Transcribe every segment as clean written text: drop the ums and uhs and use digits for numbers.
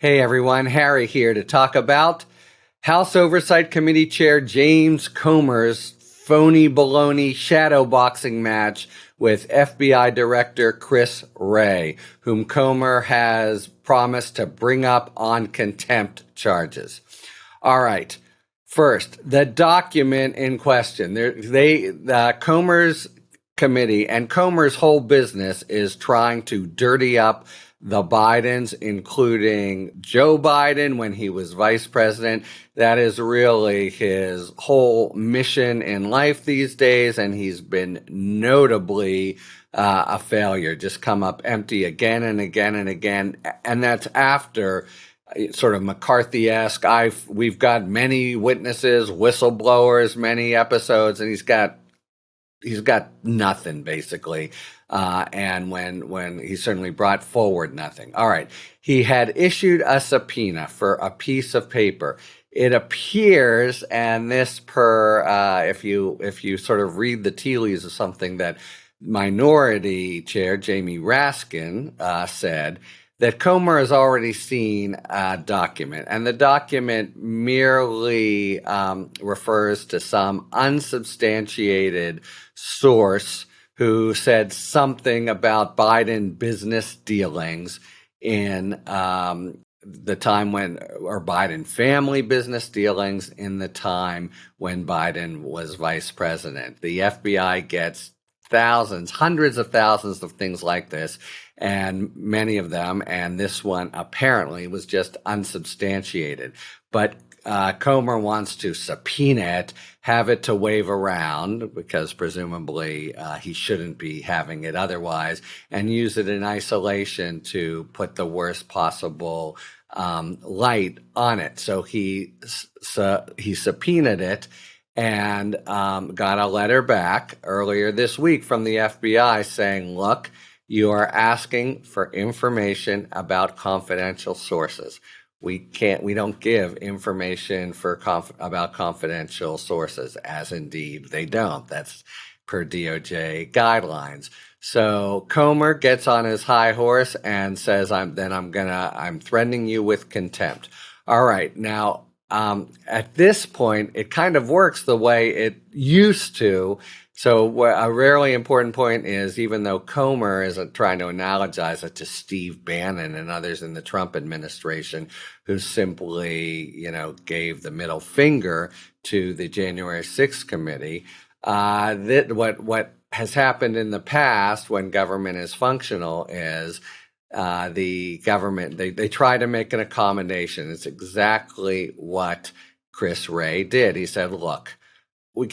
Hey everyone, Harry here to talk about House Oversight Committee Chair James Comer's phony baloney shadowboxing match with FBI Director Chris Wray, whom Comer has promised to bring up on contempt charges. All right. First, the document in question. Comer's committee and Comer's whole business is trying to dirty up the Bidens, including Joe Biden when he was vice president. That is really his whole mission in life these days, and he's been notably a failure, just come up empty again and again and again. And that's after sort of McCarthy-esque, we've got many witnesses, whistleblowers, many episodes, and he's got nothing basically. And when he certainly brought forward nothing. All right. He had issued a subpoena for a piece of paper. It appears, and this if you sort of read the tea leaves of something that Minority Chair Jamie Raskin said, that Comer has already seen a document, and the document merely refers to some unsubstantiated source who said something about Biden business dealings in the time or Biden family business dealings in the time when Biden was vice president. The FBI gets thousands, hundreds of thousands of things like this, and many of them, and this one apparently was just unsubstantiated. But Comer wants to subpoena it, have it to wave around, because presumably he shouldn't be having it otherwise, and use it in isolation to put the worst possible light on it. So he subpoenaed it and got a letter back earlier this week from the FBI saying, look, you are asking for information about confidential sources. We don't give information about confidential sources, as indeed they don't. That's per DOJ guidelines. So Comer gets on his high horse and says, I'm threatening you with contempt. All right. Now, at this point, it kind of works the way it used to. So a really important point is, even though Comer is trying to analogize it to Steve Bannon and others in the Trump administration who simply, gave the middle finger to the January 6th committee, what has happened in the past when government is functional is the government, they try to make an accommodation. It's exactly what Chris Wray did. He said, look,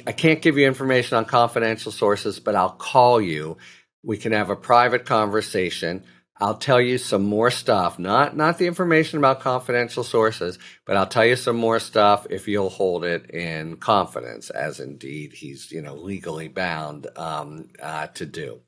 I can't give you information on confidential sources, but I'll call you. We can have a private conversation. I'll tell you some more stuff, not the information about confidential sources, but I'll tell you some more stuff if you'll hold it in confidence, as indeed he's, legally bound to do.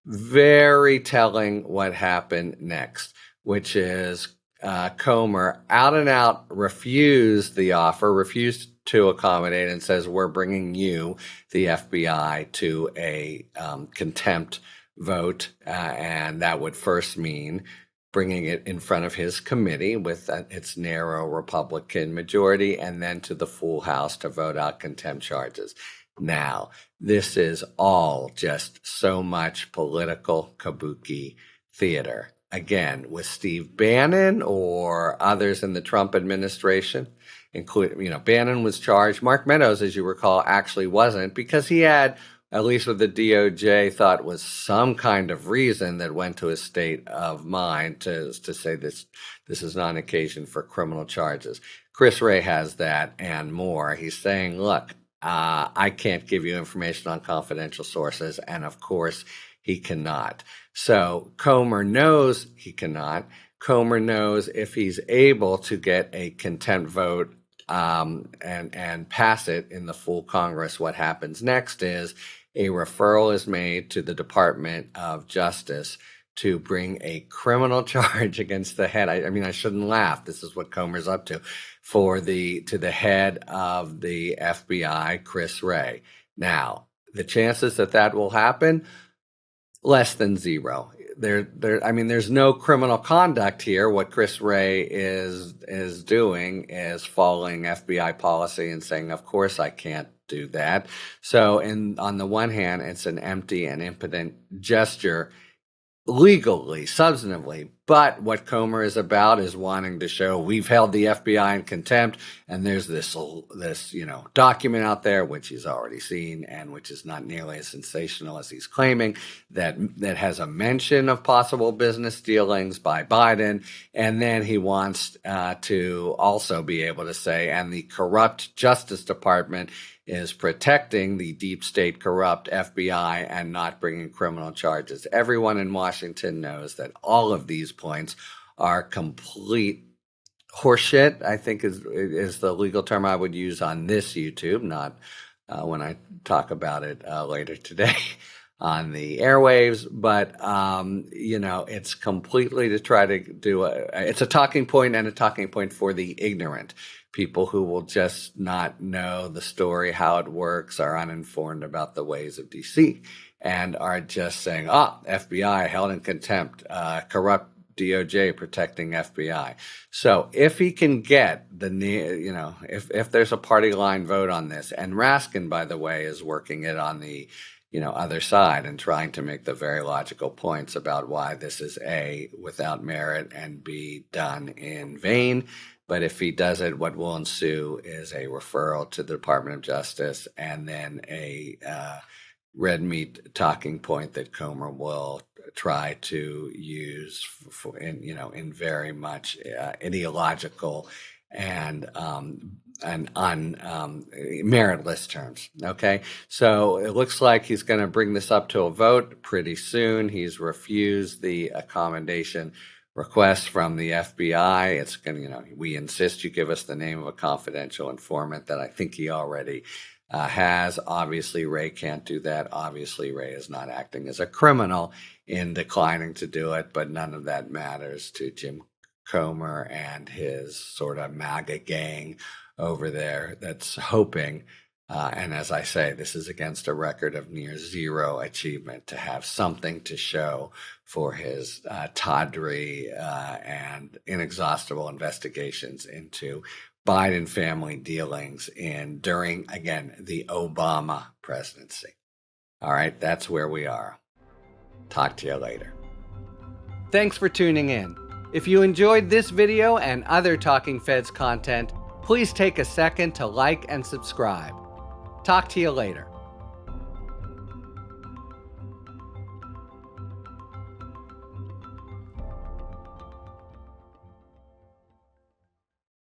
Very telling what happened next, which is Comer out and out refused the offer, refused to accommodate, and says, we're bringing you, the FBI, to a contempt vote, and that would first mean bringing it in front of his committee with its narrow Republican majority, and then to the full House to vote out contempt charges. Now, this is all just so much political kabuki theater. Again, with Steve Bannon or others in the Trump administration, including, Bannon was charged. Mark Meadows, as you recall, actually wasn't, because he had, at least what the DOJ thought was some kind of reason that went to his state of mind to say this is not an occasion for criminal charges. Chris Wray has that and more. He's saying, look, I can't give you information on confidential sources, and of course he cannot. So Comer knows he cannot. Comer knows if he's able to get a contempt vote and pass it in the full Congress, what happens next is a referral is made to the Department of Justice to bring a criminal charge against the head. I mean, I shouldn't laugh. This is what Comer's up to, to the head of the FBI, Chris Wray. Now, the chances that will happen, less than zero. I mean, there's no criminal conduct here. What Chris Wray is doing is following FBI policy and saying, of course I can't do that. So on the one hand, it's an empty and impotent gesture legally, substantively, but what Comer is about is wanting to show we've held the FBI in contempt, and there's this document out there which he's already seen and which is not nearly as sensational as he's claiming, that has a mention of possible business dealings by Biden, and then he wants to also be able to say, and the corrupt Justice Department is protecting the deep state corrupt FBI and not bringing criminal charges. Everyone in Washington knows that all of these points are complete horseshit, I think is the legal term I would use on this YouTube, not when I talk about it later today on the airwaves. But, it's completely to try to do it's a talking point, and a talking point for the ignorant. People who will just not know the story, how it works, are uninformed about the ways of DC, and are just saying, FBI held in contempt, corrupt DOJ protecting FBI. So if he can get if there's a party line vote on this, and Raskin, by the way, is working it on the other side and trying to make the very logical points about why this is A, without merit, and B, done in vain. But if he does it, what will ensue is a referral to the Department of Justice, and then a red meat talking point that Comer will try to use in very much ideological and meritless terms. Okay, so it looks like he's going to bring this up to a vote pretty soon. He's refused the accommodation request from the FBI. It's going to, we insist you give us the name of a confidential informant that I think he already has. Obviously, Wray can't do that. Obviously, Wray is not acting as a criminal in declining to do it, but none of that matters to Jim Comer and his sort of MAGA gang over there that's hoping, and as I say, this is against a record of near zero achievement, to have something to show for his tawdry and inexhaustible investigations into Biden family dealings during, again, the Obama presidency. All right, that's where we are. Talk to you later. Thanks for tuning in. If you enjoyed this video and other Talking Feds content, please take a second to like and subscribe. Talk to you later.